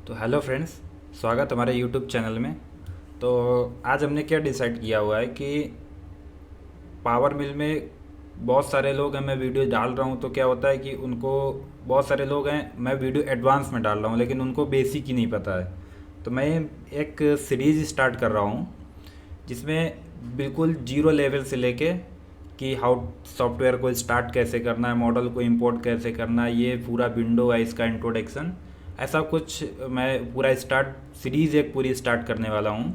तो hello friends, स्वागत हमारे यूट्यूब चैनल में। तो आज हमने क्या डिसाइड किया हुआ है कि पावर मिल में बहुत सारे लोग हैं, मैं वीडियो डाल रहा हूँ तो क्या होता है कि उनको बहुत सारे लोग हैं, मैं वीडियो एडवांस में डाल रहा हूँ लेकिन उनको बेसिक ही नहीं पता है। तो मैं एक सीरीज़ स्टार्ट कर रहा हूँ जिसमें बिल्कुल जीरो लेवल से लेके कि हाउ सॉफ्टवेयर को स्टार्ट कैसे करना है, मॉडल को इंपोर्ट कैसे करना है, ये पूरा विंडो है इसका इंट्रोडक्शन, ऐसा कुछ मैं पूरा स्टार्ट सीरीज़ एक पूरी स्टार्ट करने वाला हूँ।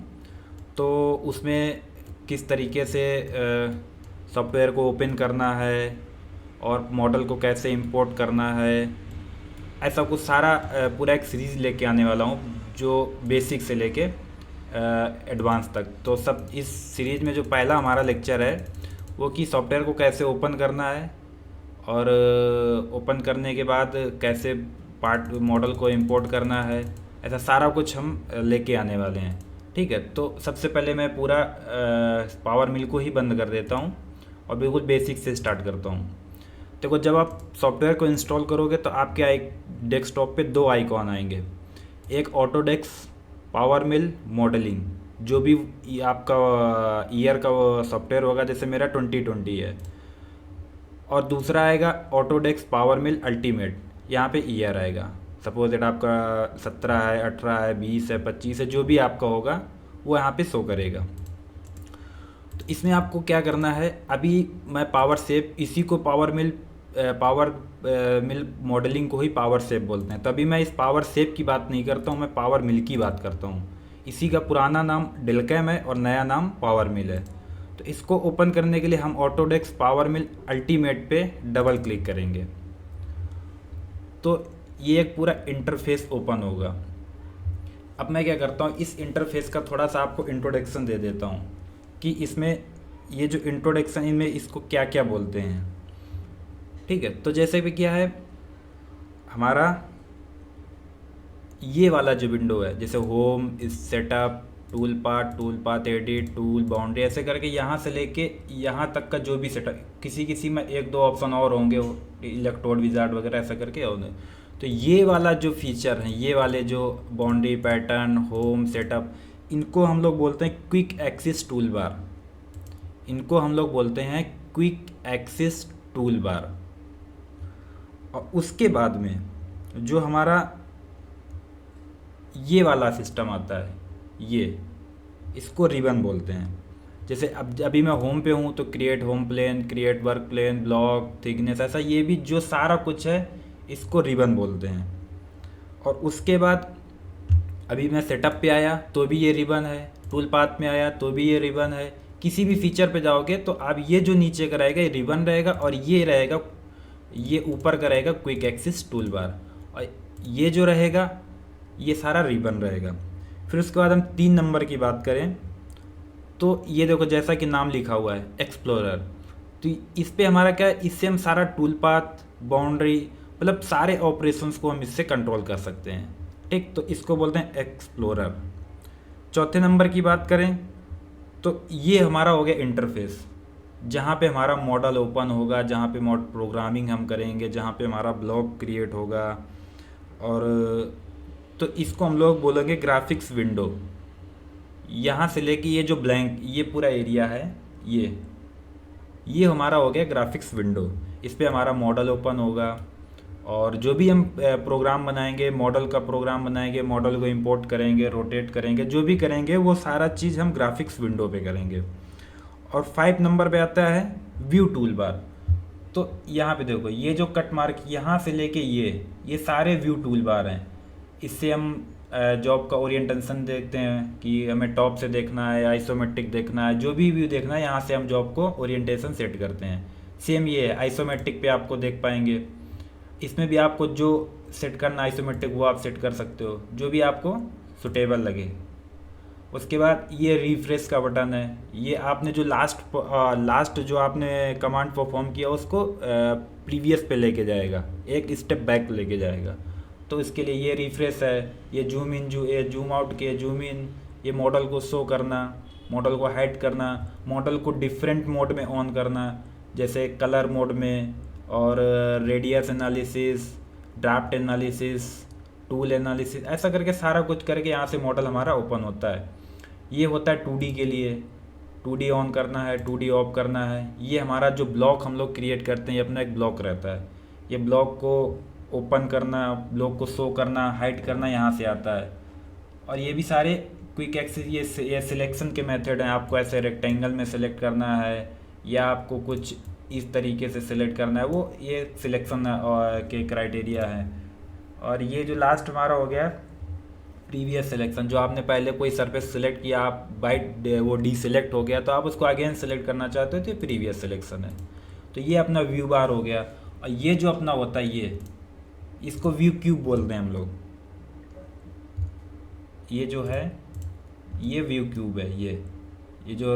तो उसमें किस तरीके से सॉफ्टवेयर को ओपन करना है और मॉडल को कैसे इंपोर्ट करना है, ऐसा कुछ सारा पूरा एक सीरीज़ लेके आने वाला हूँ जो बेसिक से लेके एडवांस तक। तो सब इस सीरीज़ में जो पहला हमारा लेक्चर है वो कि सॉफ्टवेयर को कैसे ओपन करना है और ओपन करने के बाद कैसे पार्ट मॉडल को इंपोर्ट करना है, ऐसा सारा कुछ हम लेके आने वाले हैं। ठीक है, तो सबसे पहले मैं पूरा पावर मिल को ही बंद कर देता हूँ और बिल्कुल बेसिक से स्टार्ट करता हूँ। देखो, जब आप सॉफ्टवेयर को इंस्टॉल करोगे तो आपके डेस्कटॉप पे दो आइकॉन आएंगे, एक ऑटोडेस्क पावर मिल मॉडलिंग, जो भी आपका ईयर का सॉफ्टवेयर होगा, जैसे मेरा 2020 है, और दूसरा आएगा ऑटोडेस्क पावर मिल अल्टीमेट, यहाँ पे ईयर आएगा। सपोज दैट आपका 17 है, 18 है, 20 है, 25 है, जो भी आपका होगा वो यहाँ पे शो करेगा। तो इसमें आपको क्या करना है, अभी मैं पावर सेव, इसी को पावर मिल मॉडलिंग को ही पावर सेव बोलते हैं, तभी मैं इस पावर सेव की बात नहीं करता हूँ, मैं पावर मिल की बात करता हूँ। इसी का पुराना नाम डेलकैम है और नया नाम पावर मिल है। तो इसको ओपन करने के लिए हम ऑटोडेस्क पावर मिल अल्टीमेट पे डबल क्लिक करेंगे तो ये एक पूरा इंटरफेस ओपन होगा। अब मैं क्या करता हूँ, इस इंटरफेस का थोड़ा सा आपको इंट्रोडक्शन दे देता हूँ कि इसमें ये जो इंट्रोडक्शन, इनमें इसको क्या क्या बोलते हैं। ठीक है, तो जैसे भी क्या है, हमारा ये वाला जो विंडो है, जैसे home, setup, tool path edit, tool boundary, ऐसे करके यहाँ से लेके यहाँ तक का जो भी सेटअप, किसी किसी में एक दो ऑप्शन और होंगे, इलेक्ट्रोड विजार्ड वगैरह ऐसा करके होंगे। तो ये वाला जो फीचर है, ये वाले जो बाउंड्री, पैटर्न, होम, सेटअप, इनको हम लोग बोलते हैं क्विक एक्सेस टूल बार। इनको हम लोग बोलते हैं क्विक एक्सेस टूल बार। और उसके बाद में जो हमारा ये वाला सिस्टम आता है, ये इसको रिबन बोलते हैं। जैसे अब अभी मैं होम पे हूँ तो create home plane, create work plane, block, thickness, ऐसा ये भी जो सारा कुछ है इसको रिबन बोलते हैं। और उसके बाद अभी मैं सेटअप पे आया तो भी ये रिबन है, टूल पाथ में आया तो भी ये रिबन है। किसी भी फीचर पे जाओगे तो अब ये जो नीचे का रहेगा ये रिबन रहेगा, और ये रहेगा, ये ऊपर का रहेगा क्विक एक्सेस टूल बार, और ये जो रहेगा ये सारा रिबन रहेगा। फिर उसके बाद हम 3 नंबर की बात करें तो ये देखो, जैसा कि नाम लिखा हुआ है एक्सप्लोरर, तो इस पे हमारा क्या है, इससे हम सारा टूल पाथ, बाउंड्री, मतलब सारे ऑपरेशंस को हम इससे कंट्रोल कर सकते हैं। ठीक, तो इसको बोलते हैं एक्सप्लोरर। चौथे नंबर की बात करें तो ये हमारा हो गया इंटरफेस, जहाँ पे हमारा मॉडल ओपन होगा, जहाँ पे प्रोग्रामिंग हम करेंगे, जहाँ पे हमारा ब्लॉक क्रिएट होगा। और तो इसको हम लोग बोलेंगे ग्राफिक्स विंडो। यहाँ से लेके ये जो ब्लैंक, ये पूरा एरिया है, ये हमारा हो गया ग्राफिक्स विंडो। इस पे हमारा मॉडल ओपन होगा, और जो भी हम प्रोग्राम बनाएंगे, मॉडल का प्रोग्राम बनाएंगे, मॉडल को इंपोर्ट करेंगे, रोटेट करेंगे, जो भी करेंगे वो सारा चीज़ हम ग्राफिक्स विंडो पे करेंगे। और 5 नंबर पे आता है व्यू टूल बार। तो यहाँ पे देखो, ये जो कट मार्क यहाँ से लेके ये सारे व्यू टूल बार हैं। इससे हम जॉब का ओरिएंटेशन देखते हैं कि हमें टॉप से देखना है, आइसोमेट्रिक देखना है, जो भी व्यू देखना है, यहाँ से हम जॉब को ओरिएंटेशन सेट करते हैं। सेम ये है, आइसोमेट्रिक पे आपको देख पाएंगे। इसमें भी आपको जो सेट करना आइसोमेट्रिक वो आप सेट कर सकते हो, जो भी आपको सुटेबल लगे। उसके बाद ये रिफ्रेश का बटन है, ये आपने जो लास्ट जो आपने कमांड परफॉर्म किया उसको प्रीवियस पे लेके जाएगा, एक स्टेप बैक लेके जाएगा। तो इसके लिए ये रिफ्रेश है। ये जूम इन, जूम आउट के जूम इन, ये मॉडल को शो करना, मॉडल को हाइड करना, मॉडल को डिफरेंट मोड में ऑन करना, जैसे कलर मोड में, और radius analysis, draft analysis, tool analysis, ऐसा करके सारा कुछ करके यहाँ से मॉडल हमारा ओपन होता है। ये होता है 2D के लिए, 2D ऑन करना है, 2D ऑफ करना है। ये हमारा जो ब्लॉक हम लोग क्रिएट करते हैं, ये अपना एक ब्लॉक रहता है। ये ब्लॉक को ओपन करना, ब्लॉक को शो करना, हाइड करना यहाँ से आता है। और ये भी सारे क्विक एक्सेस, ये सिलेक्शन के मेथड हैं। आपको ऐसे रेक्टेंगल में सेलेक्ट करना है या आपको कुछ इस तरीके से सिलेक्ट करना है, वो ये सिलेक्शन के क्राइटेरिया है। और ये जो लास्ट हमारा हो गया प्रीवियस सिलेक्शन, जो आपने पहले कोई सरफेस सिलेक्ट किया, आप बाइट वो डी सिलेक्ट हो गया तो आप उसको अगेन सेलेक्ट करना चाहते हो तो प्रीवियस सिलेक्शन है। तो ये अपना व्यू बार हो गया। और ये जो अपना होता है, ये इसको व्यू क्यूब बोलते हैं हम लोग। ये जो है ये व्यू क्यूब है। ये जो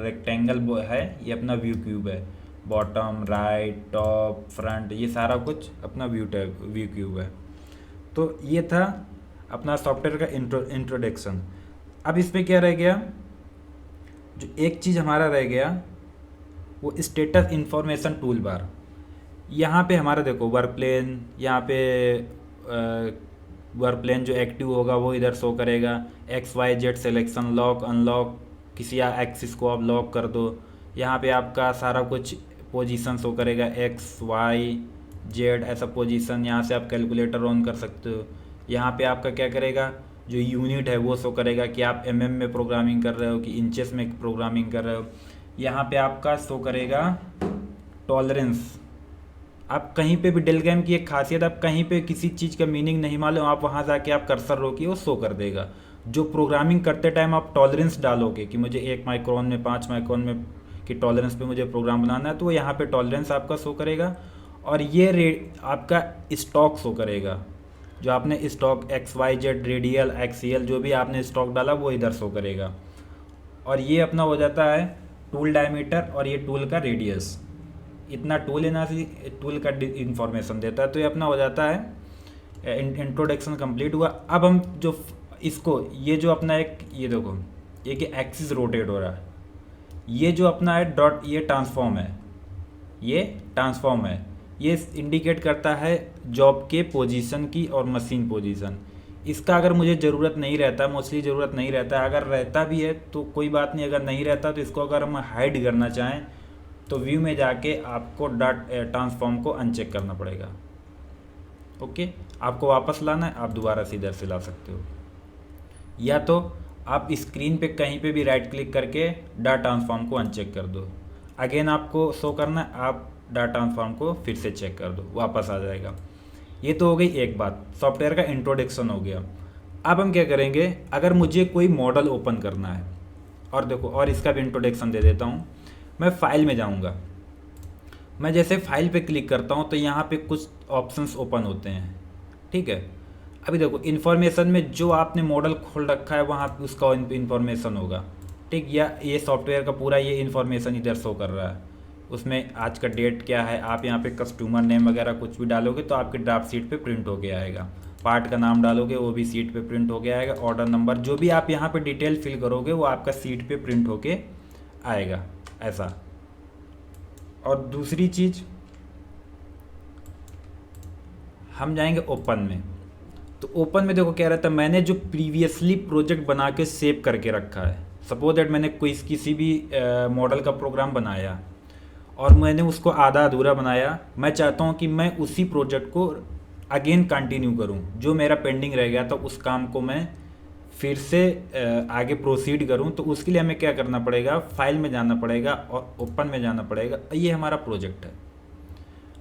रेक्टेंगल है ये अपना व्यू क्यूब है। बॉटम, राइट, टॉप, फ्रंट, ये सारा कुछ अपना व्यू क्यूब है। तो ये था अपना सॉफ्टवेयर का इंट्रोडक्शन। अब इस पे क्या रह गया, जो एक चीज़ हमारा रह गया वो स्टेटस इंफॉर्मेशन टूल बार। यहाँ पे हमारा देखो वर्क प्लेन, यहाँ पे वर्क प्लेन जो एक्टिव होगा वो इधर शो करेगा। XYZ सिलेक्शन, लॉक अनलॉक, किसी एक्सिस को आप लॉक कर दो। यहाँ पे आपका सारा कुछ पोजीशन शो करेगा, XYZ ऐसा पोजीशन। यहाँ से आप कैलकुलेटर ऑन कर सकते हो। यहाँ पे आपका क्या करेगा, जो यूनिट है वो शो करेगा कि आप mm में प्रोग्रामिंग कर रहे हो कि इंचेस में प्रोग्रामिंग कर रहे हो। यहाँ पे आपका शो करेगा टॉलरेंस। आप कहीं पे भी डेल गेम की एक खासियत, आप कहीं पे किसी चीज़ का मीनिंग नहीं मालूम, आप वहाँ जाके आप कर्सर रोकिए, वो शो कर देगा। जो प्रोग्रामिंग करते टाइम आप टॉलरेंस डालोगे कि मुझे 1 माइक्रोन में 5 माइक्रोन में की टॉलरेंस पे मुझे प्रोग्राम बनाना है, तो वो यहाँ पे टॉलरेंस आपका शो करेगा। और ये आपका स्टॉक शो करेगा, जो आपने स्टॉक XYZ, रेडियल, एक्सियल, जो भी आपने स्टॉक डाला वो इधर शो करेगा। और ये अपना हो जाता है टूल डायमीटर और ये टूल का रेडियस। इतना टूल का इंफॉर्मेशन देता है। तो ये अपना हो जाता है इंट्रोडक्शन कंप्लीट हुआ। अब हम जो इसको, ये जो अपना एक, ये देखो ये कि एक्सिस रोटेट हो रहा है, ये जो अपना है डॉट, ये ट्रांसफॉर्म है, ये ट्रांसफॉर्म है। ये इंडिकेट करता है जॉब के पोजीशन की और मशीन पोजीशन। इसका अगर मुझे ज़रूरत नहीं रहता, मोस्टली ज़रूरत नहीं रहता, अगर रहता भी है तो कोई बात नहीं। अगर नहीं रहता तो इसको अगर हम हाइड करना चाहें तो व्यू में जाके आपको डॉट ट्रांसफॉर्म को अनचेक करना पड़ेगा। ओके, आपको वापस लाना है, आप दोबारा से इधर से ला सकते हो, या तो आप स्क्रीन पे कहीं पे भी राइट क्लिक करके डॉट ट्रांसफॉर्म को अनचेक कर दो। अगेन आपको शो करना है, आप डॉट ट्रांसफॉर्म को फिर से चेक कर दो, वापस आ जाएगा। ये तो हो गई एक बात, सॉफ्टवेयर का इंट्रोडक्शन हो गया। अब हम क्या करेंगे, अगर मुझे कोई मॉडल ओपन करना है, और देखो और इसका भी इंट्रोडक्शन दे देता हूँ। मैं फाइल में जाऊँगा, मैं जैसे फाइल पे क्लिक करता हूँ तो यहाँ पे कुछ ऑप्शंस ओपन होते हैं, ठीक है। अभी देखो इन्फॉर्मेशन में जो आपने मॉडल खोल रखा है वहाँ पे उसका इन्फॉर्मेशन होगा, ठीक। या ये सॉफ्टवेयर का पूरा ये इन्फॉर्मेशन इधर शो कर रहा है। उसमें आज का डेट क्या है, आप यहाँ पे कस्टमर नेम वगैरह कुछ भी डालोगे तो आपके ड्राफ्ट सीट पे प्रिंट होके आएगा। पार्ट का नाम डालोगे वो भी सीट पे प्रिंट होके आएगा। ऑर्डर नंबर, जो भी आप यहाँ पे डिटेल फिल करोगे वो आपका सीट पे प्रिंट होके आएगा, ऐसा। और दूसरी चीज़, हम जाएंगे ओपन में। तो ओपन में देखो क्या रहता है, मैंने जो प्रीवियसली प्रोजेक्ट बना के सेव करके रखा है, सपोज दैट मैंने किसी भी मॉडल का प्रोग्राम बनाया और मैंने उसको आधा अधूरा बनाया, मैं चाहता हूँ कि मैं उसी प्रोजेक्ट को अगेन कंटिन्यू करूँ। जो मेरा पेंडिंग रह गया था उस काम को मैं फिर से आगे प्रोसीड करूं, तो उसके लिए हमें क्या करना पड़ेगा, फाइल में जाना पड़ेगा और ओपन में जाना पड़ेगा। ये हमारा प्रोजेक्ट है।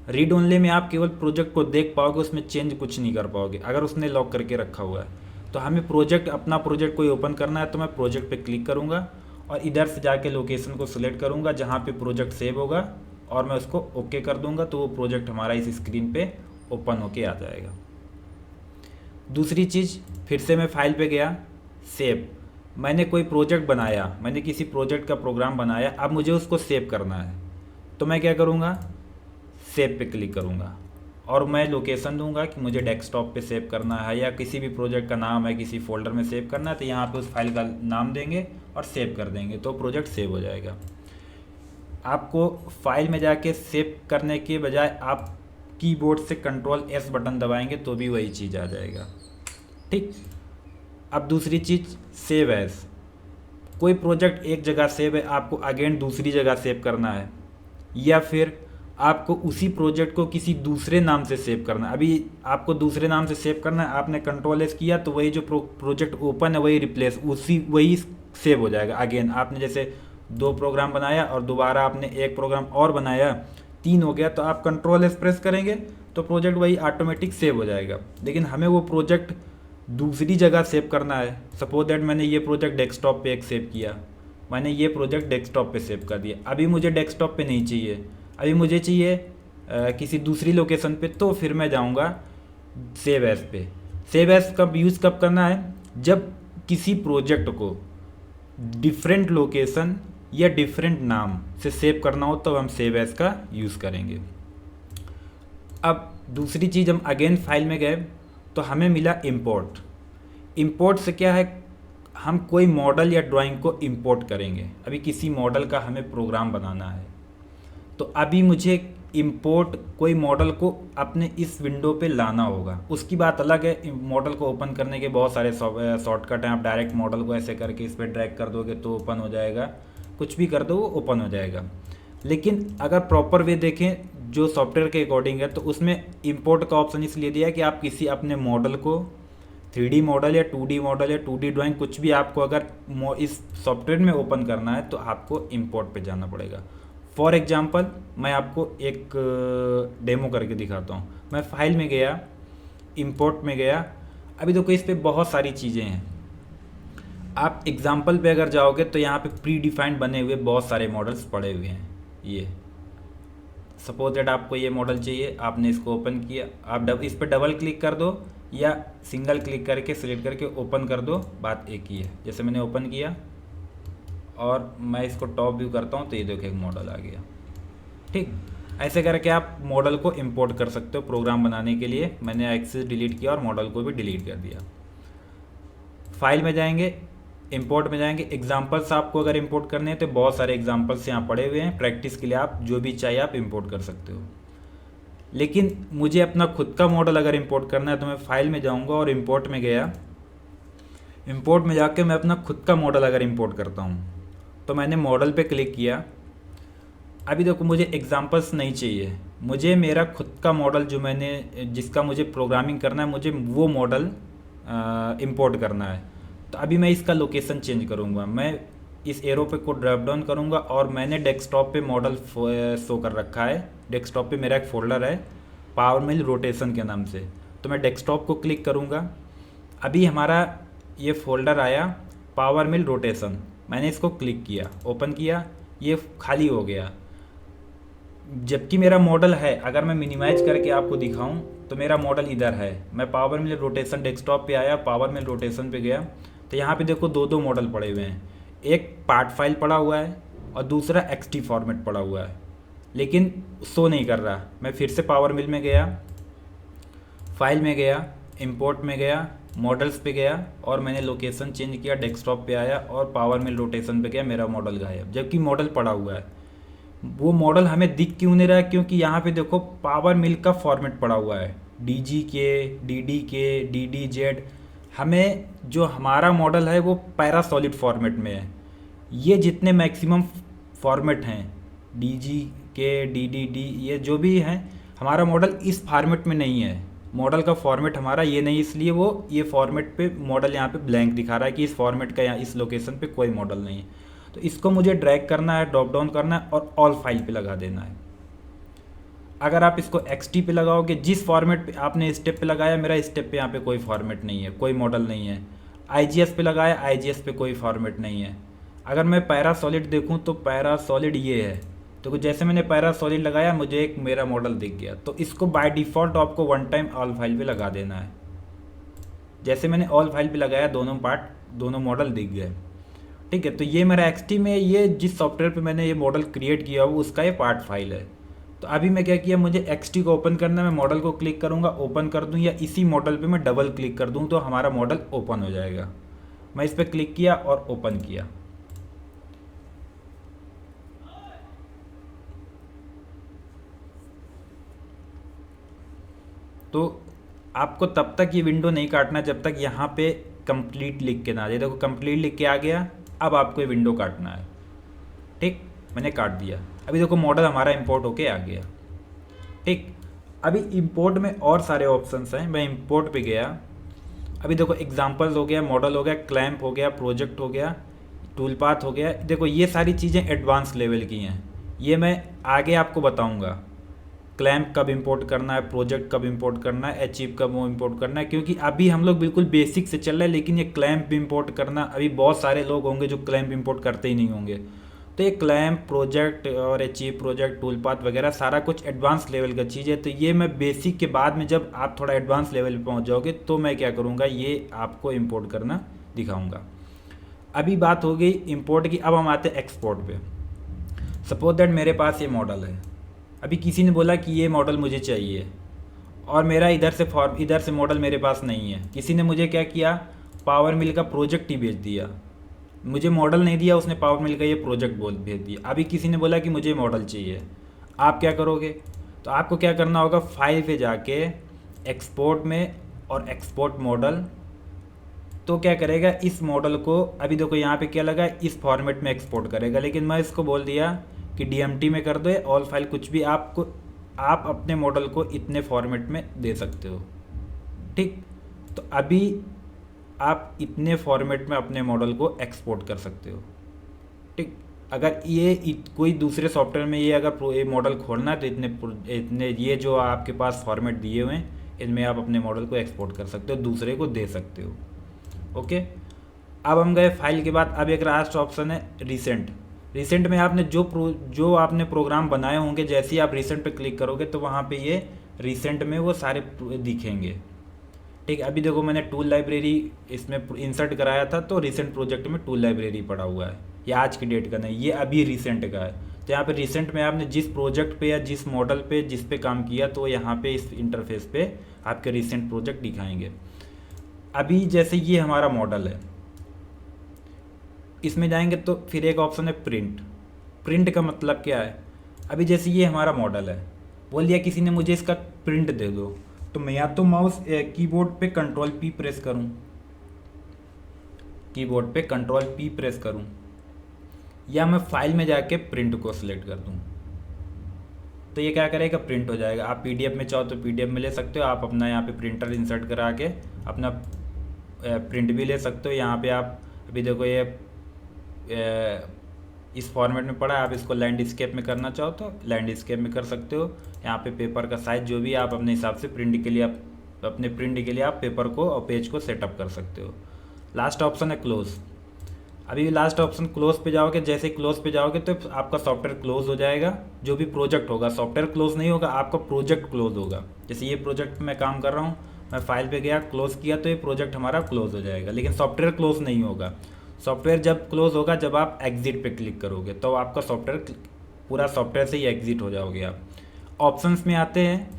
रीड ओनली में आप केवल प्रोजेक्ट को देख पाओगे, उसमें चेंज कुछ नहीं कर पाओगे अगर उसने लॉक करके रखा हुआ है। तो हमें प्रोजेक्ट, अपना प्रोजेक्ट कोई ओपन करना है तो मैं प्रोजेक्ट पे क्लिक करूँगा और इधर से जाके लोकेशन को सिलेक्ट करूँगा जहाँ पे प्रोजेक्ट सेव होगा और मैं उसको ओके कर दूँगा, तो वो प्रोजेक्ट हमारा इस स्क्रीन पे ओपन होके आ जाएगा। दूसरी चीज़, फिर से मैं फाइल पे गया, सेव, मैंने कोई प्रोजेक्ट बनाया, मैंने किसी प्रोजेक्ट का प्रोग्राम बनाया, अब मुझे उसको सेव करना है तो मैं क्या करूँगा, सेव पे क्लिक करूँगा और मैं लोकेशन दूंगा कि मुझे डेस्कटॉप पे सेव करना है या किसी भी प्रोजेक्ट का नाम है किसी फोल्डर में सेव करना है, तो यहाँ पे उस फाइल का नाम देंगे और सेव कर देंगे तो प्रोजेक्ट सेव हो जाएगा। आपको फाइल में जाके सेव करने के बजाय आप कीबोर्ड से कंट्रोल एस बटन दबाएंगे तो भी वही चीज़ आ जाएगा। ठीक। अब दूसरी चीज़, सेव एज। कोई प्रोजेक्ट एक जगह सेव है, आपको अगेन दूसरी जगह सेव करना है, या फिर आपको उसी प्रोजेक्ट को किसी दूसरे नाम से सेव करना है। अभी आपको दूसरे नाम से सेव करना है, आपने कंट्रोल एस किया तो वही जो प्रोजेक्ट ओपन है वही रिप्लेस वही सेव हो जाएगा। अगेन आपने जैसे 2 प्रोग्राम बनाया और दोबारा आपने एक प्रोग्राम और बनाया, 3 हो गया, तो आप कंट्रोल एस प्रेस करेंगे तो प्रोजेक्ट वही ऑटोमेटिक सेव हो जाएगा। लेकिन हमें वो प्रोजेक्ट दूसरी जगह सेव करना है। सपोज दैट मैंने ये प्रोजेक्ट डेस्कटॉप पे एक सेव किया, मैंने ये प्रोजेक्ट डेस्कटॉप पे सेव कर दिया, अभी मुझे डेस्कटॉप पे नहीं चाहिए, अभी मुझे चाहिए किसी दूसरी लोकेशन पे, तो फिर मैं जाऊंगा सेव एज पे। सेव एज कब यूज़ कब करना है? जब किसी प्रोजेक्ट को डिफरेंट लोकेशन या डिफरेंट नाम से सेव करना हो तो हम सेव एज का यूज़ करेंगे। अब दूसरी चीज़, हम अगेन फाइल में गए तो हमें मिला इंपोर्ट। इंपोर्ट से क्या है, हम कोई मॉडल या ड्राइंग को इंपोर्ट करेंगे। अभी किसी मॉडल का हमें प्रोग्राम बनाना है, तो अभी मुझे इंपोर्ट कोई मॉडल को अपने इस विंडो पे लाना होगा। उसकी बात अलग है, मॉडल को ओपन करने के बहुत सारे शॉर्टकट हैं। आप डायरेक्ट मॉडल को ऐसे करके इस पर ड्रैग कर दोगे तो ओपन हो जाएगा, कुछ भी कर दो वो ओपन हो जाएगा। लेकिन अगर प्रॉपर वे देखें जो सॉफ्टवेयर के अकॉर्डिंग है, तो उसमें इंपोर्ट का ऑप्शन इसलिए दिया है कि आप किसी अपने मॉडल को 3D मॉडल या 2D मॉडल या 2D ड्राइंग कुछ भी आपको अगर इस सॉफ्टवेयर में ओपन करना है तो आपको इंपोर्ट पे जाना पड़ेगा। फॉर एग्जांपल मैं आपको एक डेमो करके दिखाता हूँ। मैं फाइल में गया, इंपोर्ट में गया, अभी देखो इस पे बहुत सारी चीज़ें हैं। आप एग्जांपल पे अगर जाओगे तो यहाँ पे प्री डिफाइंड बने हुए बहुत सारे मॉडल्स पड़े हुए हैं। ये सपोज दैट आपको ये मॉडल चाहिए, आपने इसको ओपन किया, आप इस पर डबल क्लिक कर दो या सिंगल क्लिक करके सिलेक्ट करके ओपन कर दो, बात एक ही है। जैसे मैंने ओपन किया और मैं इसको टॉप व्यू करता हूँ तो ये देखो एक मॉडल आ गया। ठीक, ऐसे करके आप मॉडल को इंपोर्ट कर सकते हो प्रोग्राम बनाने के लिए। मैंने एक्सेस डिलीट किया और मॉडल को भी डिलीट कर दिया। फाइल में जाएंगे, इंपोर्ट में जाएंगे, एग्जाम्पल्स आपको अगर इंपोर्ट करने हैं तो बहुत सारे एग्जाम्पल्स यहाँ पड़े हुए हैं। प्रैक्टिस के लिए आप जो भी चाहिए आप इंपोर्ट कर सकते हो। लेकिन मुझे अपना खुद का मॉडल अगर इंपोर्ट करना है तो मैं फाइल में जाऊँगा और इंपोर्ट में गया। इंपोर्ट में जाके मैं अपना खुद का मॉडल अगर इंपोर्ट करता हूँ तो मैंने मॉडल पे क्लिक किया। अभी देखो मुझे एग्जाम्पल्स नहीं चाहिए, मुझे मेरा खुद का मॉडल जो मैंने जिसका मुझे प्रोग्रामिंग करना है, मुझे वो मॉडल इंपोर्ट करना है। तो अभी मैं इसका लोकेशन चेंज करूँगा। मैं इस एरो पे को ड्रॉप डाउन करूँगा और मैंने डेस्कटॉप पे मॉडल शो कर रखा है। डेस्कटॉप पे मेरा एक फ़ोल्डर है पावर मिल रोटेशन के नाम से, तो मैं डेस्कटॉप को क्लिक करूँगा। अभी हमारा ये फ़ोल्डर आया पावर मिल रोटेशन, मैंने इसको क्लिक किया, ओपन किया, ये खाली हो गया। जबकि मेरा मॉडल है, अगर मैं मिनिमाइज करके आपको दिखाऊं तो मेरा मॉडल इधर है। मैं पावर मिल रोटेशन डेस्कटॉप पे आया, पावर मिल रोटेशन पे गया तो यहाँ पे देखो दो मॉडल पड़े हुए हैं। एक पार्ट फाइल पड़ा हुआ है और दूसरा एक्सटी फॉर्मेट पड़ा हुआ है, लेकिन शो नहीं कर रहा। मैं फिर से पावर मिल में गया, फाइल में गया, इंपोर्ट में गया, मॉडल्स पे गया और मैंने लोकेशन चेंज किया, डेस्कटॉप पे आया और पावर मिल रोटेशन पे गया, मेरा मॉडल गायब। जबकि मॉडल पड़ा हुआ है। वो मॉडल हमें दिख क्यों नहीं रहा है? क्योंकि यहाँ पे देखो पावर मिल का फॉर्मेट पड़ा हुआ है, DGK, DDK, DDZ। हमें जो हमारा मॉडल है वो पैरासॉलिड फॉर्मेट में है। ये जितने मैक्सिमम फॉर्मेट हैं DGK, DDD, ये जो भी हैं, हमारा मॉडल इस फॉर्मेट में नहीं है। मॉडल का फॉर्मेट हमारा ये नहीं, इसलिए वो ये फॉर्मेट पे मॉडल यहाँ पे ब्लैंक दिखा रहा है कि इस फॉर्मेट का यहाँ इस लोकेशन पे कोई मॉडल नहीं है। तो इसको मुझे ड्रैग करना है, ड्रॉप डाउन करना है और ऑल फाइल पे लगा देना है। अगर आप इसको XT पे लगाओगे, जिस फॉर्मेट पे आपने स्टेप पे लगाया, मेरा स्टेप पे यहाँ पे कोई फॉर्मेट नहीं है, कोई मॉडल नहीं है। IGS पे लगाया, IGS पे कोई फॉर्मेट नहीं है। अगर मैं पैरासॉलिड देखूँ तो पैरासॉलिड ये है, तो जैसे मैंने पैरासॉलिड लगाया मुझे एक मेरा मॉडल दिख गया। तो इसको बाय डिफ़ॉल्ट आपको वन टाइम ऑल फाइल पे लगा देना है। जैसे मैंने ऑल फाइल पे लगाया, दोनों मॉडल दिख गए। ठीक है, तो ये मेरा XT में, ये जिस सॉफ्टवेयर पे मैंने ये मॉडल क्रिएट किया वो उसका ये पार्ट फाइल है। तो अभी मैं क्या किया, मुझे XT को ओपन करना है, मैं मॉडल को क्लिक करूँगा, ओपन कर दूँ, या इसी मॉडल पे मैं डबल क्लिक कर दूँ तो हमारा मॉडल ओपन हो जाएगा। मैं इस पर क्लिक किया और ओपन किया। तो आपको तब तक ये विंडो नहीं काटना जब तक यहाँ पे कंप्लीट लिख के ना आ जाए। देखो कंप्लीट लिख के आ गया, अब आपको ये विंडो काटना है। ठीक, मैंने काट दिया। अभी देखो मॉडल हमारा इंपोर्ट होके आ गया। ठीक, अभी इंपोर्ट में और सारे ऑप्शंस हैं, मैं इंपोर्ट पे गया। अभी देखो एग्जांपल्स हो गया, मॉडल हो गया, क्लैंप हो गया, प्रोजेक्ट हो गया, टूल पाथ हो गया। देखो ये सारी चीज़ें एडवांस लेवल की हैं, ये मैं आगे आपको बताऊंगा। क्लैंप कब इंपोर्ट करना है, प्रोजेक्ट कब इंपोर्ट करना है, अचीव कब वो इंपोर्ट करना है, क्योंकि अभी हम लोग बिल्कुल बेसिक से चल रहे हैं। लेकिन ये क्लैंप इंपोर्ट करना, अभी बहुत सारे लोग होंगे जो क्लैंप इंपोर्ट करते ही नहीं होंगे। तो ये क्लैंप, प्रोजेक्ट और अचीव, प्रोजेक्ट, टूल पाथ वगैरह सारा कुछ एडवांस लेवल का चीज़ है। तो ये मैं बेसिक के बाद में जब आप थोड़ा एडवांस लेवल पे पहुंच जाओगे तो मैं क्या करूँगा, ये आपको इंपोर्ट करना दिखाऊँगा। अभी बात हो गई इंपोर्ट की, अब हम आते हैं एक्सपोर्ट पे। सपोज दैट मेरे पास ये मॉडल है, अभी किसी ने बोला कि ये मॉडल मुझे चाहिए और मेरा इधर से मॉडल मेरे पास नहीं है। किसी ने मुझे क्या किया, पावर मिल का प्रोजेक्ट ही भेज दिया, मुझे मॉडल नहीं दिया उसने, पावर मिल का ये प्रोजेक्ट भेज दिया। अभी किसी ने बोला कि मुझे मॉडल चाहिए, आप क्या करोगे? तो आपको क्या करना होगा, फाइल पे जाके एक्सपोर्ट में और एक्सपोर्ट मॉडल। तो क्या करेगा, इस मॉडल को, अभी देखो यहाँ पे क्या लगा, इस फॉर्मेट में एक्सपोर्ट करेगा। लेकिन मैं इसको बोल दिया कि DMT में कर दो, ऑल फाइल कुछ भी, आप अपने मॉडल को इतने फॉर्मेट में दे सकते हो। ठीक, तो अभी आप इतने फॉर्मेट में अपने मॉडल को एक्सपोर्ट कर सकते हो। ठीक, अगर कोई दूसरे सॉफ्टवेयर में ये अगर ये मॉडल खोलना है तो इतने ये जो आपके पास फॉर्मेट दिए हुए हैं इनमें आप अपने मॉडल को एक्सपोर्ट कर सकते हो, दूसरे को दे सकते हो। ओके, अब हम गए फाइल के बाद। अब एक लास्ट ऑप्शन है रिसेंट में आपने जो आपने प्रोग्राम बनाए होंगे, जैसे ही आप रिसेंट पे क्लिक करोगे तो वहाँ पे ये रिसेंट में वो सारे दिखेंगे। ठीक, अभी देखो मैंने टूल लाइब्रेरी इसमें इंसर्ट कराया था, तो रिसेंट प्रोजेक्ट में टूल लाइब्रेरी पड़ा हुआ है। ये आज की डेट का नहीं, ये अभी रिसेंट का है। तो यहाँ पे रिसेंट में आपने जिस प्रोजेक्ट पे या जिस मॉडल पे जिस पे काम किया, तो यहाँ पे इस इंटरफेस पे आपके रिसेंट प्रोजेक्ट दिखाएंगे। अभी जैसे ये हमारा मॉडल है, इसमें जाएंगे तो फिर एक ऑप्शन है प्रिंट का मतलब क्या है, अभी जैसे ये हमारा मॉडल है, बोल दिया किसी ने मुझे इसका प्रिंट दे दो, तो मैं या तो माउस कीबोर्ड पे Ctrl+P प्रेस करूं, या मैं फाइल में जाके प्रिंट को सिलेक्ट कर दूं। तो ये क्या करेगा, प्रिंट हो जाएगा। आप PDF में चाहो तो PDF में ले सकते हो, आप अपना यहाँ पे प्रिंटर इंसर्ट करा के अपना प्रिंट भी ले सकते हो। यहाँ पे आप अभी देखो ये इस फॉर्मेट में पड़ा है, आप इसको लैंडस्केप में करना चाहो तो लैंडस्केप में कर सकते हो। यहाँ पे पेपर का साइज जो भी आप अपने हिसाब से प्रिंट के लिए आप पेपर को और पेज को सेटअप कर सकते हो। लास्ट ऑप्शन है क्लोज। अभी लास्ट ऑप्शन क्लोज पे जाओगे, जैसे क्लोज पे जाओगे तो आपका सॉफ्टवेयर क्लोज हो जाएगा। जो भी प्रोजेक्ट होगा, सॉफ्टवेयर क्लोज नहीं होगा, आपका प्रोजेक्ट क्लोज होगा। जैसे ये प्रोजेक्ट में काम कर रहा हूँ, मैं फाइल पे गया, क्लोज किया, तो ये प्रोजेक्ट हमारा क्लोज हो जाएगा। लेकिन सॉफ्टवेयर क्लोज नहीं होगा। सॉफ्टवेयर जब क्लोज होगा जब आप एग्जिट पे क्लिक करोगे, तो आपका पूरा सॉफ्टवेयर से ही एग्जिट हो जाओगे आप। ऑप्शंस में आते हैं,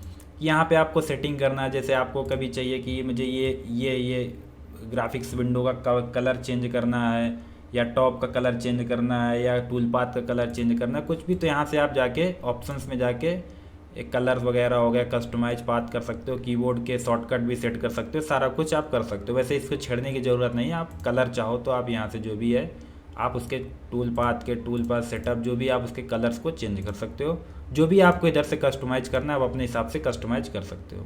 यहाँ पे आपको सेटिंग करना है। जैसे आपको कभी चाहिए कि मुझे ये ग्राफिक्स विंडो का कलर चेंज करना है, या टॉप का कलर चेंज करना है, या टूल पाथ का कलर चेंज करना है, कुछ भी, तो यहाँ से आप जाके ऑप्शंस में जाके एक कलर वगैरह हो गया, कस्टमाइज पाथ कर सकते हो, कीबोर्ड के शॉर्टकट भी सेट कर सकते हो, सारा कुछ आप कर सकते हो। वैसे इसको छेड़ने की ज़रूरत नहीं है, आप कलर चाहो तो आप यहाँ से जो भी है आप उसके टूल पाथ सेटअप जो भी आप उसके कलर्स को चेंज कर सकते हो। जो भी आपको इधर से कस्टमाइज करना है आप अपने हिसाब से कस्टमाइज कर सकते हो।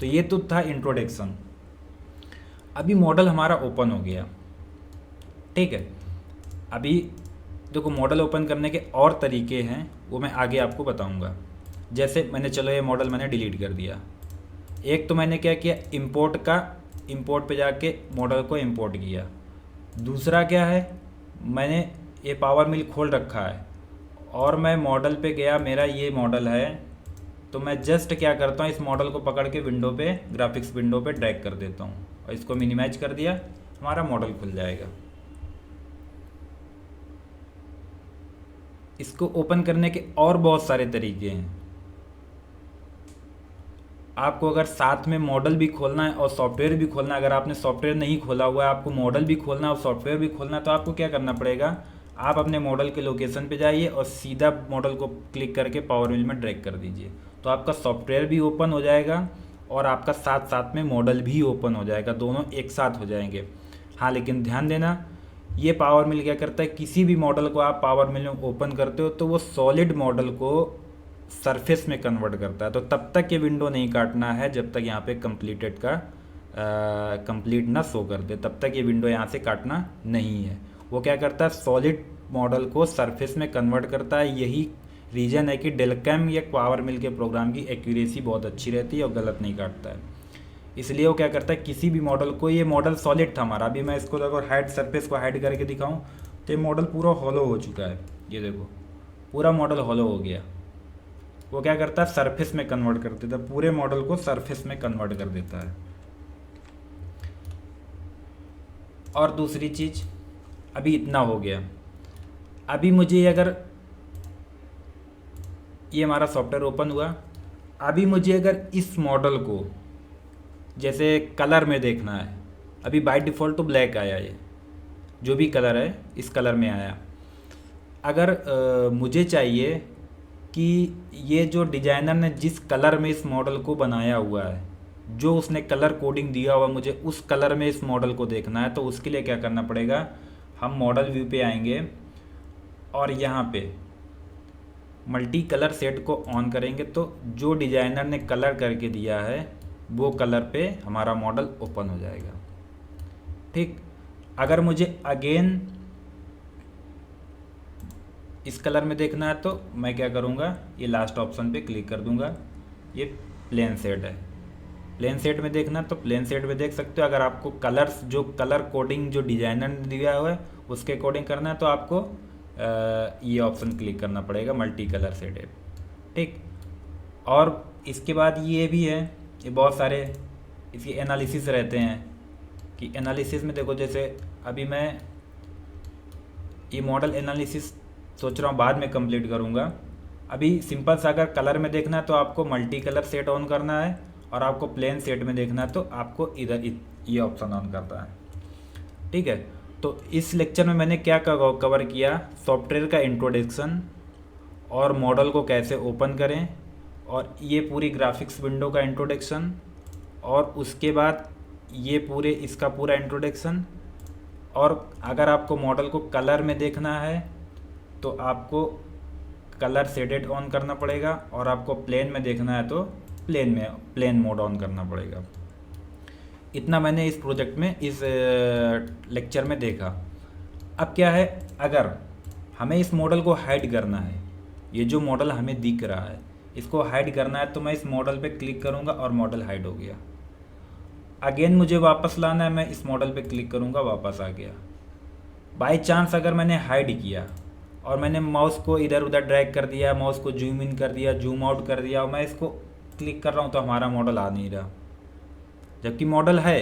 तो ये तो था इंट्रोडक्शन। अभी मॉडल हमारा ओपन हो गया, ठीक है। अभी देखो मॉडल ओपन करने के और तरीके हैं, वो मैं आगे आपको बताऊंगा। जैसे चलो ये मॉडल मैंने डिलीट कर दिया। एक तो मैंने क्या किया, इंपोर्ट पे जाके मॉडल को इंपोर्ट किया। दूसरा क्या है, मैंने ये पावर मिल खोल रखा है और मैं मॉडल पे गया, मेरा ये मॉडल है, तो मैं जस्ट क्या करता हूँ, इस मॉडल को पकड़ के ग्राफिक्स विंडो पे ड्रैग कर देता हूँ और इसको मिनिमाइज कर दिया, हमारा मॉडल खुल जाएगा। इसको ओपन करने के और बहुत सारे तरीके हैं। आपको अगर साथ में मॉडल भी खोलना है और सॉफ्टवेयर भी खोलना है, अगर आपने सॉफ्टवेयर नहीं खोला हुआ है, आपको मॉडल भी खोलना है और सॉफ्टवेयर भी खोलना है, तो आपको क्या करना पड़ेगा, आप अपने मॉडल के लोकेशन पे जाइए और सीधा मॉडल को क्लिक करके पावर मिल में ड्रैग कर दीजिए, तो आपका सॉफ्टवेयर भी ओपन हो जाएगा और आपका साथ साथ में मॉडल भी ओपन हो जाएगा, दोनों एक साथ हो जाएंगे। हाँ, लेकिन ध्यान देना, ये पावर मिल क्या करता है, किसी भी मॉडल को आप पावर मिल में ओपन करते हो तो वो सॉलिड मॉडल को सरफेस में कन्वर्ट करता है। तो तब तक ये विंडो नहीं काटना है जब तक यहाँ पे कंप्लीटेड का कंप्लीट ना शो कर दे, तब तक ये विंडो यहाँ से काटना नहीं है। वो क्या करता है, सॉलिड मॉडल को सरफेस में कन्वर्ट करता है। यही रीजन है कि डेलकैम या पावर मिल के प्रोग्राम की एक्यूरेसी बहुत अच्छी रहती है और गलत नहीं काटता है। इसलिए वो क्या करता है, किसी भी मॉडल को, ये मॉडल सॉलिड था हमारा, अभी मैं इसको अगर हाइड सरफेस को हाइड करके दिखाऊं तो ये मॉडल पूरा हॉलो हो चुका है। ये देखो पूरा मॉडल हॉलो हो गया। वो क्या करता है, सरफेस में कन्वर्ट कर देता है, पूरे मॉडल को सरफेस में कन्वर्ट कर देता है। और दूसरी चीज़, अभी इतना हो गया, अभी मुझे अगर ये हमारा सॉफ्टवेयर ओपन हुआ, अभी मुझे अगर इस मॉडल को जैसे कलर में देखना है, अभी बाय डिफ़ॉल्ट तो ब्लैक आया, ये जो भी कलर है इस कलर में आया। अगर मुझे चाहिए कि ये जो डिज़ाइनर ने जिस कलर में इस मॉडल को बनाया हुआ है, जो उसने कलर कोडिंग दिया हुआ, मुझे उस कलर में इस मॉडल को देखना है, तो उसके लिए क्या करना पड़ेगा, हम मॉडल व्यू पे आएंगे और यहाँ पे मल्टी कलर सेट को ऑन करेंगे तो जो डिज़ाइनर ने कलर करके दिया है वो कलर पे हमारा मॉडल ओपन हो जाएगा। ठीक, अगर मुझे अगेन इस कलर में देखना है तो मैं क्या करूँगा, ये लास्ट ऑप्शन पे क्लिक कर दूँगा। ये प्लेन सेट है, प्लेन सेट में देखना तो प्लेन सेट में देख सकते हो। अगर आपको कलर्स, जो कलर कोडिंग जो डिज़ाइनर ने दिया हुआ है उसके अकॉर्डिंग करना है तो आपको ये ऑप्शन क्लिक करना पड़ेगा, मल्टी कलर सेट है। ठीक, और इसके बाद ये भी है, ये बहुत सारे इसके एनालिसिस रहते हैं कि एनालिसिस में देखो, जैसे अभी मैं ये मॉडल एनालिसिस सोच रहा हूँ बाद में कंप्लीट करूँगा। अभी सिंपल सा अगर कलर में देखना है तो आपको मल्टी कलर सेट ऑन करना है, और आपको प्लेन सेट में देखना है तो आपको इधर ये ऑप्शन ऑन करना है। ठीक है, तो इस लेक्चर में मैंने क्या कवर किया, सॉफ्टवेयर का इंट्रोडक्शन और मॉडल को कैसे ओपन करें, और ये पूरी ग्राफिक्स विंडो का इंट्रोडक्शन, और उसके बाद ये पूरे इसका पूरा इंट्रोडक्शन। और अगर आपको मॉडल को कलर में देखना है तो आपको कलर शेडेड ऑन करना पड़ेगा, और आपको प्लेन में देखना है तो प्लेन मोड ऑन करना पड़ेगा। इतना मैंने इस प्रोजेक्ट में, इस लेक्चर में देखा। अब क्या है, अगर हमें इस मॉडल को हाइड करना है, ये जो मॉडल हमें दिख रहा है इसको हाइड करना है, तो मैं इस मॉडल पे क्लिक करूँगा और मॉडल हाइड हो गया। अगेन मुझे वापस लाना है, मैं इस मॉडल पे क्लिक करूँगा, वापस आ गया। बाय चांस अगर मैंने हाइड किया और मैंने माउस को इधर उधर ड्रैग कर दिया, माउस को जूम इन कर दिया, जूम आउट कर दिया, और मैं इसको क्लिक कर रहा हूँ तो हमारा मॉडल आ नहीं रहा, जबकि मॉडल है।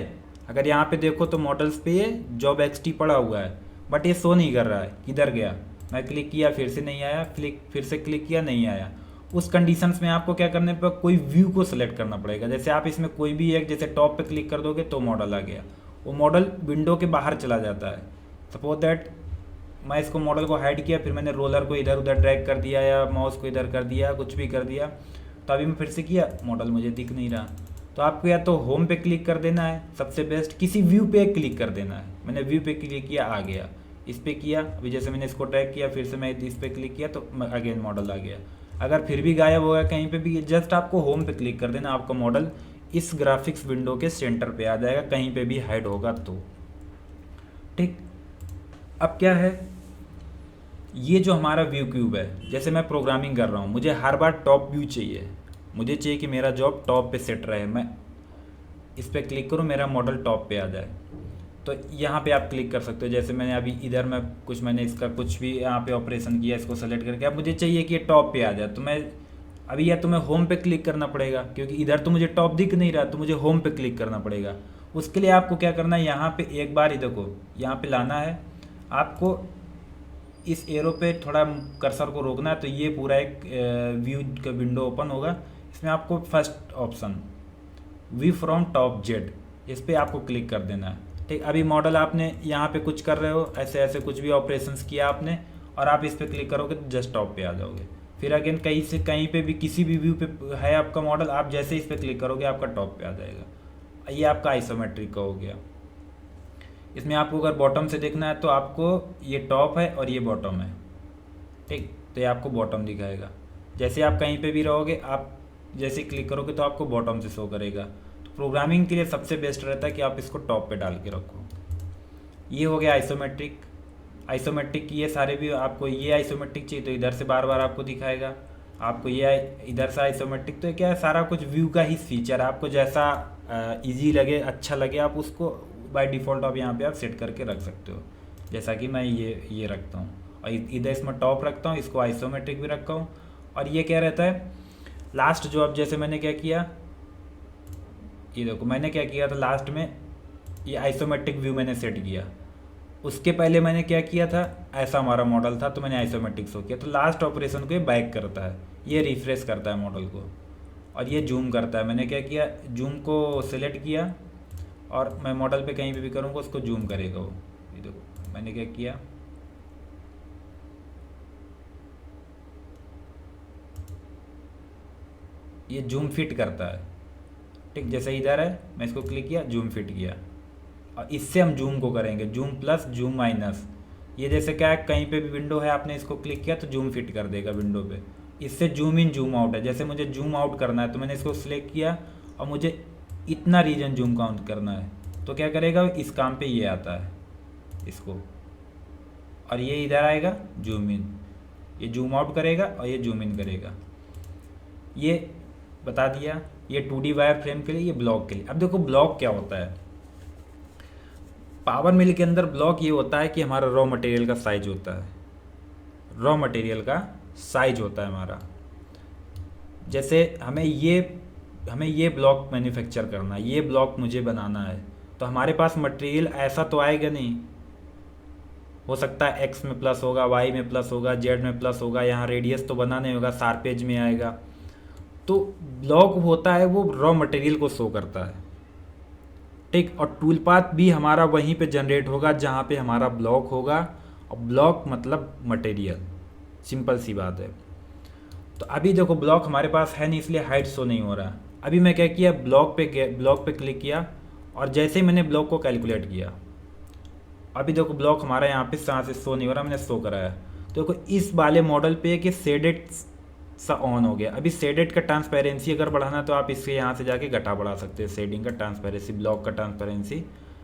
अगर यहाँ पे देखो तो मॉडल्स पे ये जॉब एक्सटी पड़ा हुआ है, बट ये शो नहीं कर रहा है, किधर गया। मैं क्लिक किया फिर से नहीं आया, फिर से क्लिक किया नहीं आया। उस कंडीशंस में आपको क्या करने पर कोई व्यू को सिलेक्ट करना पड़ेगा। जैसे आप इसमें कोई भी एक, जैसे टॉप पे क्लिक कर दोगे तो मॉडल आ गया, वो मॉडल विंडो के बाहर चला जाता है। सपोज दैट मैं इसको मॉडल को हाइड किया, फिर मैंने रोलर को इधर उधर ड्रैग कर दिया या माउस को इधर कर दिया, कुछ भी कर दिया, तो अभी मैं फिर से किया, मॉडल मुझे दिख नहीं रहा। तो आपको या तो होम पे क्लिक कर देना है, सबसे बेस्ट किसी व्यू पे क्लिक कर देना है। मैंने व्यू पे क्लिक किया, आ गया। इस पे किया, अभी जैसे मैंने इसको ड्रैग किया, फिर से मैं इस पे क्लिक किया तो अगेन मॉडल आ गया। अगर फिर भी गायब हो गया कहीं पे भी, जस्ट आपको होम पे क्लिक कर देना, आपका मॉडल इस ग्राफिक्स विंडो के सेंटर पे आ जाएगा, कहीं पे भी हाइड होगा तो। ठीक, अब क्या है, ये जो हमारा व्यू क्यूब है, जैसे मैं प्रोग्रामिंग कर रहा हूँ, मुझे हर बार टॉप व्यू चाहिए। मुझे चाहिए कि मेरा जॉब टॉप पे सेट रहे, मैं इस पर क्लिक करूँ, मेरा मॉडल टॉप पे आ जाए। तो यहाँ पे आप क्लिक कर सकते हो। जैसे मैंने अभी इधर में मैंने इसका कुछ भी यहाँ पे ऑपरेशन किया, इसको सेलेक्ट करके, अब मुझे चाहिए कि ये टॉप पे आ जाए, तो मैं अभी या तो मैं होम पे क्लिक करना पड़ेगा, क्योंकि इधर तो मुझे टॉप दिख नहीं रहा, तो मुझे होम पे क्लिक करना पड़ेगा। उसके लिए आपको क्या करना है, यहाँ पे एक बार ही देखो, यहाँ पे लाना है आपको, इस एरो पे थोड़ा कर्सर को रोकना है, तो ये पूरा एक व्यू का विंडो ओपन होगा। इसमें आपको first option view from top Z, इस पर आपको क्लिक कर देना है। ठीक, अभी मॉडल आपने यहाँ पे कुछ कर रहे हो, ऐसे ऐसे कुछ भी ऑपरेशंस किया आपने, और आप इस पर क्लिक करोगे तो जस्ट टॉप पे आ जाओगे। फिर अगेन कहीं से कहीं पे भी किसी भी व्यू पे है आपका मॉडल, आप जैसे इस पर क्लिक करोगे आपका टॉप पे आ जाएगा। ये आपका आइसोमेट्रिक का हो गया। इसमें आपको अगर बॉटम से देखना है तो आपको ये टॉप है और ये बॉटम है, ठीक, तो ये आपको बॉटम दिखाएगा। जैसे आप कहीं पे भी रहोगे, आप जैसे क्लिक करोगे तो आपको बॉटम से शो करेगा। तो प्रोग्रामिंग के लिए सबसे बेस्ट रहता है कि आप इसको टॉप पे डाल के रखो। ये हो गया आइसोमेट्रिक। आइसोमेट्रिक ये सारे भी आपको, ये आइसोमेट्रिक चाहिए तो इधर से बार बार आपको दिखाएगा, आपको ये इधर से आइसोमेट्रिक। तो क्या है, सारा कुछ व्यू का ही फीचर है। आपको जैसा इजी लगे, अच्छा लगे, आप उसको बाय डिफ़ॉल्ट आप यहाँ पे आप सेट करके रख सकते हो। जैसा कि मैं ये रखता हूँ, और इधर इसमें टॉप रखता हूँ, इसको आइसोमेट्रिक भी रखा हूँ। और ये क्या रहता है लास्ट, जो अब जैसे मैंने क्या किया, ये देखो मैंने क्या किया था लास्ट में, ये आइसोमेट्रिक व्यू मैंने सेट किया। उसके पहले मैंने क्या किया था, ऐसा हमारा मॉडल था तो मैंने आइसोमेट्रिक शो किया। तो लास्ट ऑपरेशन को ये बैक करता है, ये रिफ्रेश करता है मॉडल को, और ये जूम करता है। मैंने क्या किया, जूम को सिलेक्ट किया और मैं मॉडल पे कहीं भी करूँगा उसको जूम करेगा वो। ये देखो मैंने क्या किया, ये जूम फिट करता है, ठीक, जैसे इधर है मैं इसको क्लिक किया, जूम फिट किया। और इससे हम जूम को करेंगे, जूम प्लस जूम माइनस। ये जैसे क्या है, कहीं पे भी विंडो है, आपने इसको क्लिक किया तो जूम फिट कर देगा विंडो पे। इससे जूम इन जूम आउट है, जैसे मुझे जूम आउट करना है तो मैंने इसको सिलेक्ट किया और मुझे इतना रीजन जूम काउंट करना है, तो क्या करेगा, इस काम पे ये आता है इसको, और ये इधर आएगा जूम इन, ये जूम आउट करेगा और ये जूम इन करेगा। ये बता दिया, ये 2D वायर फ्रेम के लिए, ये ब्लॉक के लिए। अब देखो ब्लॉक क्या होता है। पावर मिल के अंदर ब्लॉक ये होता है कि हमारा रॉ मटेरियल का साइज होता है, रॉ मटेरियल का साइज होता है हमारा। जैसे हमें ये ब्लॉक मैन्युफैक्चर करना है, ये ब्लॉक मुझे बनाना है, तो हमारे पास मटेरियल ऐसा तो आएगा नहीं। हो सकता है एक्स में प्लस होगा, वाई में प्लस होगा, जेड में प्लस होगा, यहाँ रेडियस तो बना नहीं होगा, शार्प एज में आएगा। तो ब्लॉक होता है वो रॉ मटेरियल को शो करता है, ठीक। और टूल पाथ भी हमारा वहीं पे जनरेट होगा जहाँ पे हमारा ब्लॉक होगा, और ब्लॉक मतलब मटेरियल, सिंपल सी बात है। तो अभी देखो ब्लॉक हमारे पास है नहीं, इसलिए हाइट शो नहीं हो रहा। अभी मैं क्या किया, ब्लॉक पे क्लिक किया, और जैसे ही मैंने ब्लॉक को कैलकुलेट किया, अभी देखो ब्लॉक हमारा यहाँ पे से शो नहीं हो रहा, मैंने शो कराया। तो देखो इस वाले मॉडल पे कि शेडेड सा ऑन हो गया। अभी शेडेड का ट्रांसपेरेंसी अगर बढ़ाना तो आप इसके यहाँ से जाके घटा बढ़ा सकते हैं। शेडिंग का ट्रांसपेरेंसी, ब्लॉक का ट्रांसपेरेंसी,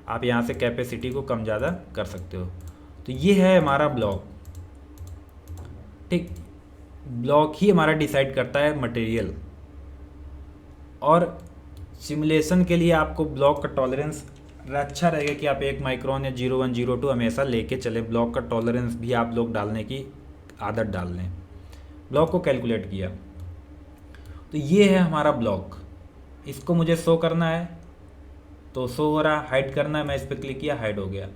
आप यहाँ से कैपेसिटी को कम ज़्यादा कर सकते हो। तो ये है हमारा ब्लॉक, ठीक। ब्लॉक ही हमारा डिसाइड करता है मटेरियल। और सिमुलेशन के लिए आपको ब्लॉक का टॉलरेंस अच्छा रहेगा कि आप 1 माइक्रोन या 01 02 हमेशा लेके चले। ब्लॉक का टॉलरेंस भी आप लोग डालने की आदत डाल लें। ब्लॉक को कैलकुलेट किया, तो ये है हमारा ब्लॉक। इसको मुझे शो करना है तो शो हो रहा, हाइड करना है, मैं इस पर क्लिक किया, हाइड हो गया।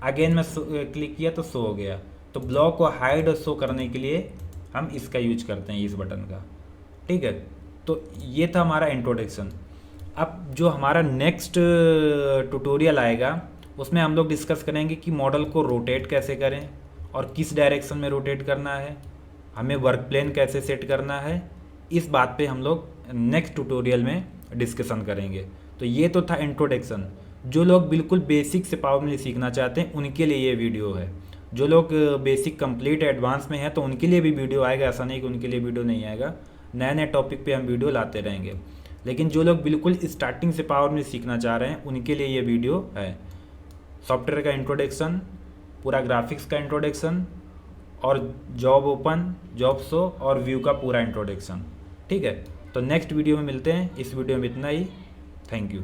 अगेन मैं क्लिक किया तो शो हो गया। तो ब्लॉक को हाइड और शो करने के लिए हम इसका यूज करते हैं, इस बटन का, ठीक है। तो ये था हमारा इंट्रोडक्शन। अब जो हमारा नेक्स्ट ट्यूटोरियल आएगा उसमें हम लोग डिस्कस करेंगे कि मॉडल को रोटेट कैसे करें और किस डायरेक्शन में रोटेट करना है, हमें वर्क प्लेन कैसे सेट करना है। इस बात पे हम लोग नेक्स्ट ट्यूटोरियल में डिस्कशन करेंगे। तो ये तो था इंट्रोडक्शन। जो लोग बिल्कुल बेसिक से पावर मिल सीखना चाहते हैं उनके लिए ये वीडियो है। जो लोग बेसिक कंप्लीट एडवांस में हैं तो उनके लिए भी वीडियो आएगा, ऐसा नहीं कि उनके लिए वीडियो नहीं आएगा। नए नए टॉपिक पे हम वीडियो लाते रहेंगे। लेकिन जो लोग बिल्कुल स्टार्टिंग से पावर मिल सीखना चाह रहे हैं उनके लिए ये वीडियो है। सॉफ्टवेयर का इंट्रोडक्शन, पूरा ग्राफिक्स का इंट्रोडक्शन, और जॉब ओपन, जॉब शो और व्यू का पूरा इंट्रोडक्शन, ठीक है। तो नेक्स्ट वीडियो में मिलते हैं। इस वीडियो में इतना ही। Thank you.